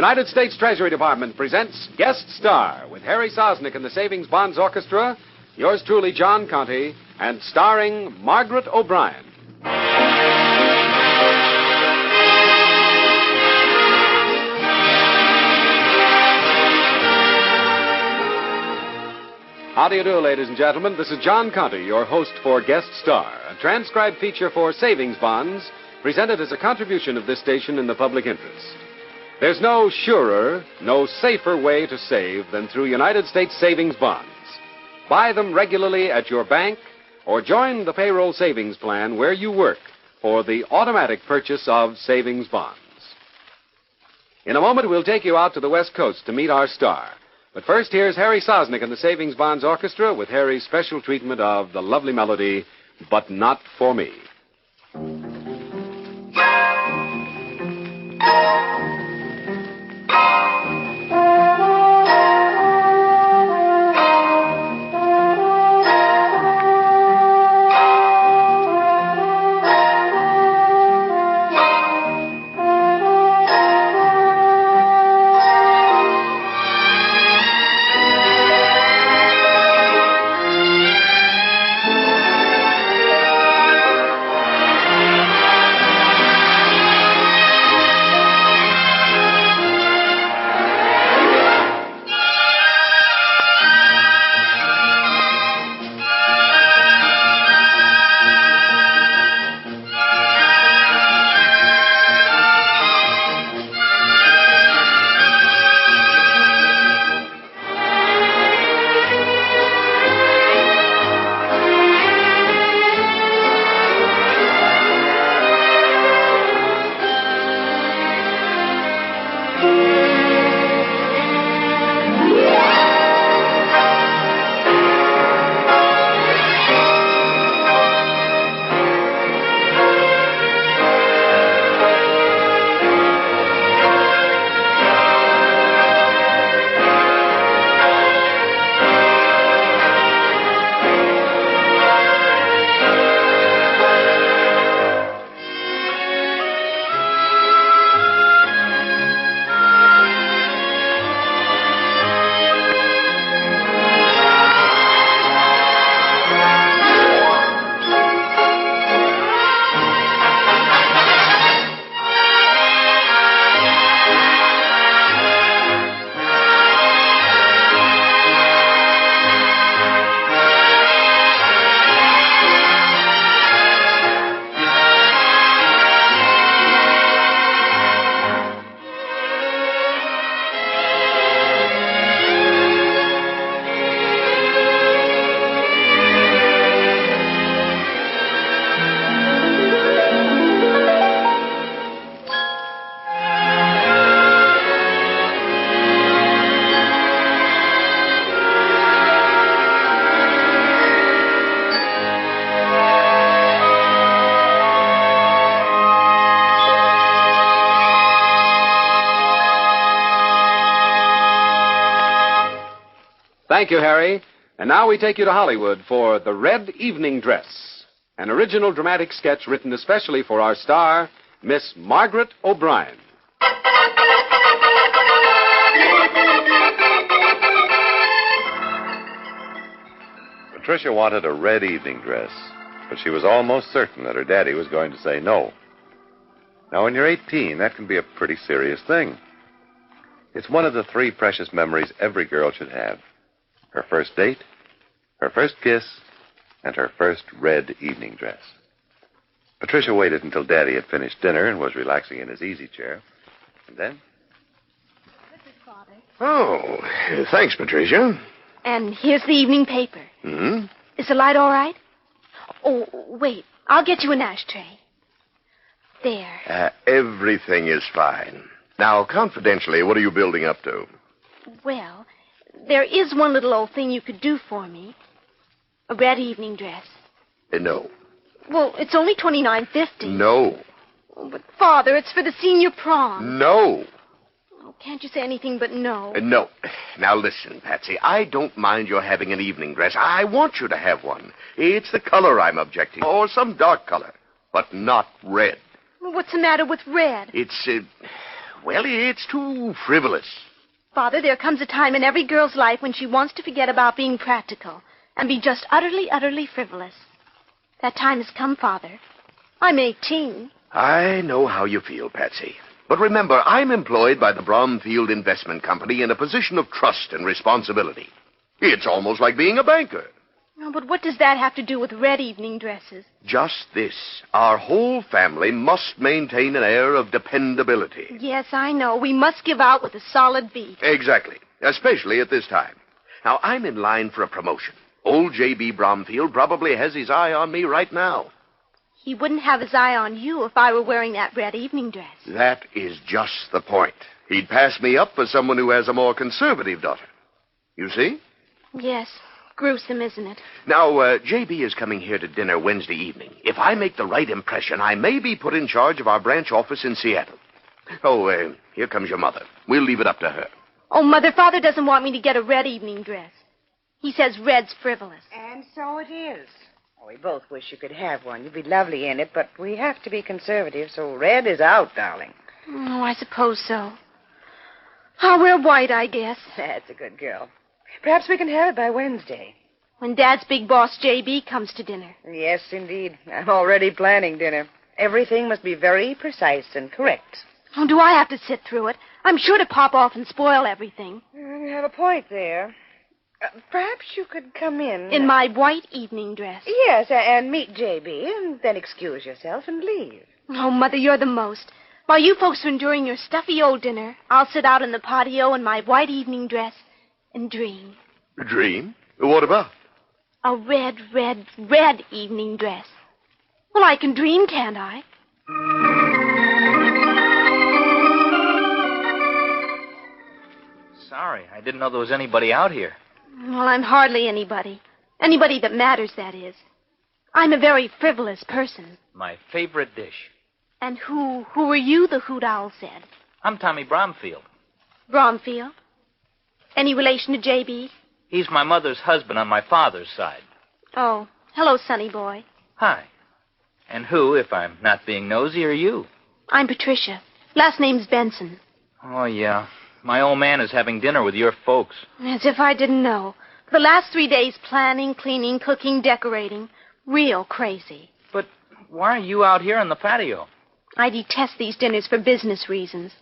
United States Treasury Department presents Guest Star with Harry Sosnick and the Savings Bonds Orchestra, yours truly, John Conte, and starring Margaret O'Brien. How do you do, ladies and gentlemen? This is John Conte, your host for Guest Star, a transcribed feature for Savings Bonds, presented as a contribution of this station in the public interest. There's no surer, no safer way to save than through United States Savings Bonds. Buy them regularly at your bank or join the payroll savings plan where you work for the automatic purchase of savings bonds. In a moment, we'll take you out to the West Coast to meet our star. But first, here's Harry Sosnick and the Savings Bonds Orchestra with Harry's special treatment of the lovely melody, But Not For Me. Thank you, Harry. And now we take you to Hollywood for The Red Evening Dress, an original dramatic sketch written especially for our star, Miss Margaret O'Brien. Patricia wanted a red evening dress, but she was almost certain that her daddy was going to say no. Now, when you're 18, that can be a pretty serious thing. It's one of the three precious memories every girl should have. Her first date, her first kiss, and her first red evening dress. Patricia waited until Daddy had finished dinner and was relaxing in his easy chair. And then... This is Father. Oh, thanks, Patricia. And here's the evening paper. Hmm? Is the light all right? Oh, wait. I'll get you an ashtray. There. Everything is fine. Now, confidentially, what are you building up to? Well, there is one little old thing you could do for me. A red evening dress. No. Well, it's only $29.50. No. Oh, but, Father, it's for the senior prom. No. Oh, can't you say anything but no? No. Now, listen, Patsy. I don't mind your having an evening dress. I want you to have one. It's the color I'm objecting to, or some dark color, but not red. Well, what's the matter with red? It's, Well, it's too frivolous. Father, there comes a time in every girl's life when she wants to forget about being practical and be just utterly, utterly frivolous. That time has come, Father. I'm 18. I know how you feel, Patsy. But remember, I'm employed by the Bromfield Investment Company in a position of trust and responsibility. It's almost like being a banker. Oh, but what does that have to do with red evening dresses? Just this. Our whole family must maintain an air of dependability. Yes, I know. We must give out with a solid beat. Exactly. Especially at this time. Now, I'm in line for a promotion. Old J.B. Bromfield probably has his eye on me right now. He wouldn't have his eye on you if I were wearing that red evening dress. That is just the point. He'd pass me up for someone who has a more conservative daughter. You see? Yes. Gruesome, isn't it? Now, J.B. is coming here to dinner Wednesday evening. If I make the right impression, I may be put in charge of our branch office in Seattle. Oh, here comes your mother. We'll leave it up to her. Oh, Mother, Father doesn't want me to get a red evening dress. He says red's frivolous. And so it is. Oh, we both wish you could have one. You'd be lovely in it, but we have to be conservative, so red is out, darling. Oh, I suppose so. I'll wear white, I guess. That's a good girl. Perhaps we can have it by Wednesday. When Dad's big boss, J.B., comes to dinner. Yes, indeed. I'm already planning dinner. Everything must be very precise and correct. Oh, do I have to sit through it? I'm sure to pop off and spoil everything. You have a point there. Perhaps you could come in. In my white evening dress. Yes, and meet J.B., and then excuse yourself and leave. Oh, Mother, you're the most. While you folks are enduring your stuffy old dinner, I'll sit out in the patio in my white evening dress and dream. Dream? What about? A red, red, red evening dress. Well, I can dream, can't I? Sorry, I didn't know there was anybody out here. Well, I'm hardly anybody. Anybody that matters, that is. I'm a very frivolous person. My favorite dish. And who are you, the hoot owl said? I'm Tommy Bromfield. Bromfield? Any relation to J.B.? He's my mother's husband on my father's side. Oh, hello, sonny boy. Hi. And who, if I'm not being nosy, are you? I'm Patricia. Last name's Benson. Oh, yeah. My old man is having dinner with your folks. As if I didn't know. For the last 3 days, planning, cleaning, cooking, decorating. Real crazy. But why are you out here on the patio? I detest these dinners for business reasons.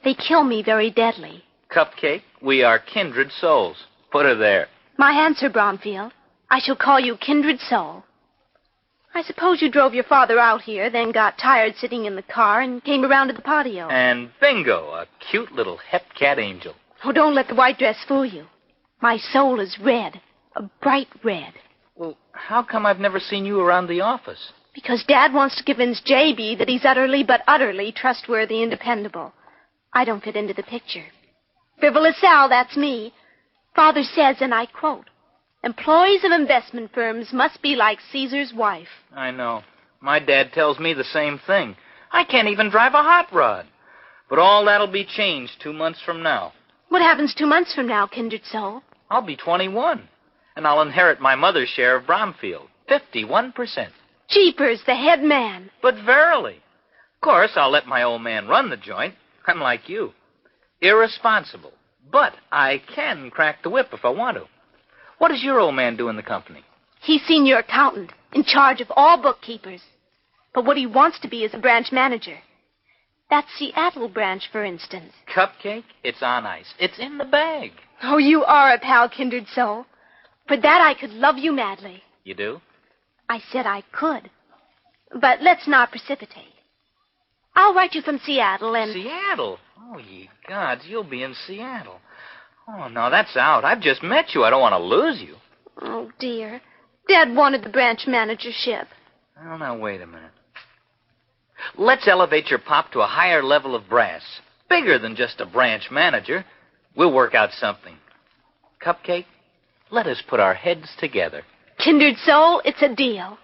They kill me very deadly. Cupcake, we are kindred souls. Put her there. My answer, Bromfield. I shall call you kindred soul. I suppose you drove your father out here, then got tired sitting in the car and came around to the patio. And bingo, a cute little hep cat angel. Oh, don't let the white dress fool you. My soul is red, a bright red. Well, how come I've never seen you around the office? Because Dad wants to convince J.B. that he's utterly but utterly trustworthy and dependable. I don't fit into the picture. Frivolous Sal, that's me. Father says, and I quote, employees of investment firms must be like Caesar's wife. I know. My dad tells me the same thing. I can't even drive a hot rod. But all that'll be changed 2 months from now. What happens 2 months from now, kindred soul? I'll be 21. And I'll inherit my mother's share of Bromfield, 51%. Jeepers, the head man. But verily. Of course, I'll let my old man run the joint. I'm like you. Irresponsible. But I can crack the whip if I want to. What does your old man do in the company? He's senior accountant, in charge of all bookkeepers. But what he wants to be is a branch manager. That Seattle branch, for instance. Cupcake, it's on ice. It's in the bag. Oh, you are a pal, kindred soul. For that, I could love you madly. You do? I said I could. But let's not precipitate. I'll write you from Seattle and... Seattle? Oh, ye gods, you'll be in Seattle. Oh, no, that's out. I've just met you. I don't want to lose you. Oh, dear. Dad wanted the branch managership. Well, now, wait a minute. Let's elevate your pop to a higher level of brass. Bigger than just a branch manager. We'll work out something. Cupcake, let us put our heads together. Kindred soul, it's a deal.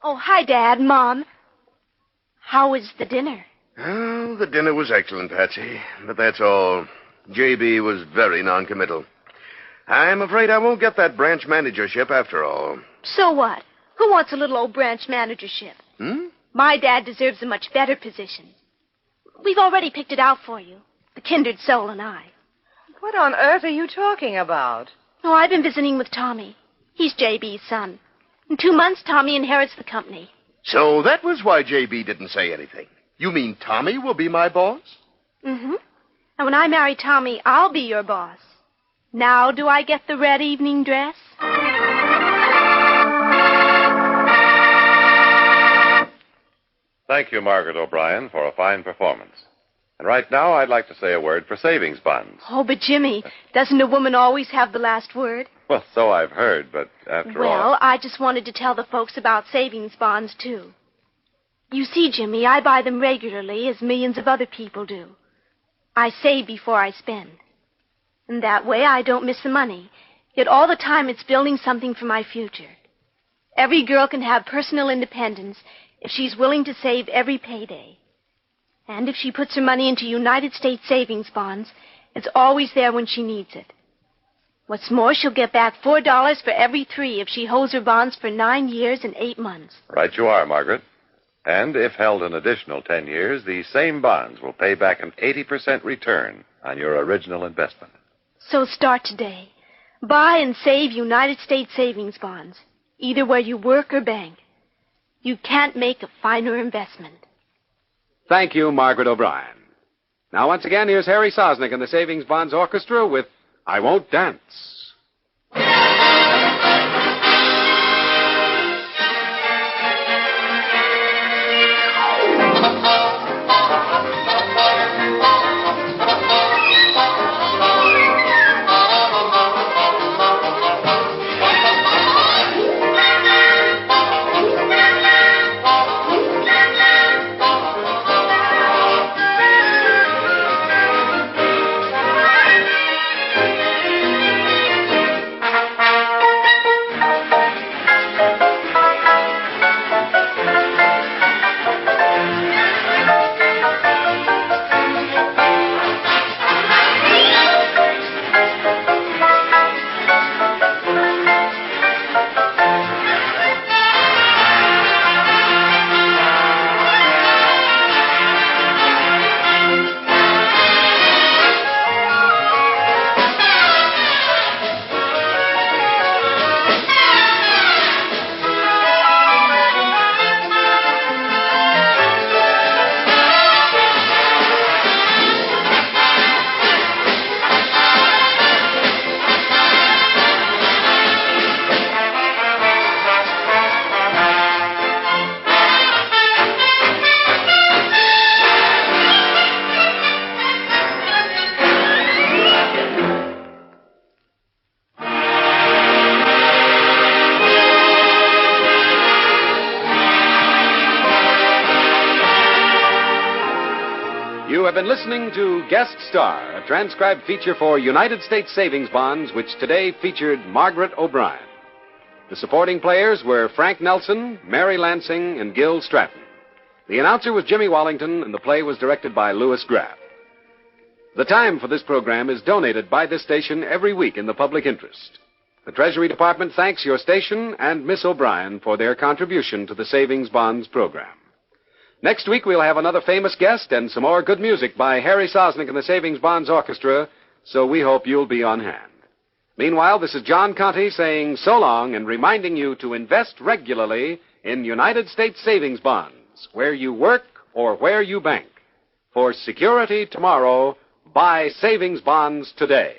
Oh, hi, Dad, Mom. How was the dinner? Oh, the dinner was excellent, Patsy. But that's all. J.B. was very noncommittal. I'm afraid I won't get that branch managership after all. So what? Who wants a little old branch managership? My dad deserves a much better position. We've already picked it out for you, the kindred soul and I. What on earth are you talking about? Oh, I've been visiting with Tommy. He's J.B.'s son. In 2 months, Tommy inherits the company. So that was why J.B. didn't say anything. You mean Tommy will be my boss? Mm-hmm. And when I marry Tommy, I'll be your boss. Now do I get the red evening dress? Thank you, Margaret O'Brien, for a fine performance. And right now, I'd like to say a word for savings bonds. Oh, but Jimmy, doesn't a woman always have the last word? Well, so I've heard, but after all... Well, I just wanted to tell the folks about savings bonds, too. You see, Jimmy, I buy them regularly, as millions of other people do. I save before I spend. And that way, I don't miss the money. Yet all the time, it's building something for my future. Every girl can have personal independence if she's willing to save every payday. And if she puts her money into United States savings bonds, it's always there when she needs it. What's more, she'll get back $4 for every 3 if she holds her bonds for 9 years and 8 months. Right you are, Margaret. And if held an additional 10 years, these same bonds will pay back an 80% return on your original investment. So start today. Buy and save United States savings bonds, either where you work or bank. You can't make a finer investment. Thank you, Margaret O'Brien. Now, once again, here's Harry Sosnick and the Savings Bonds Orchestra with I Won't Dance. You have been listening to Guest Star, a transcribed feature for United States Savings Bonds, which today featured Margaret O'Brien. The supporting players were Frank Nelson, Mary Lansing, and Gil Stratton. The announcer was Jimmy Wallington, and the play was directed by Louis Graff. The time for this program is donated by this station every week in the public interest. The Treasury Department thanks your station and Miss O'Brien for their contribution to the Savings Bonds program. Next week, we'll have another famous guest and some more good music by Harry Sosnick and the Savings Bonds Orchestra, so we hope you'll be on hand. Meanwhile, this is John Conte saying so long and reminding you to invest regularly in United States savings bonds, where you work or where you bank. For security tomorrow, buy savings bonds today.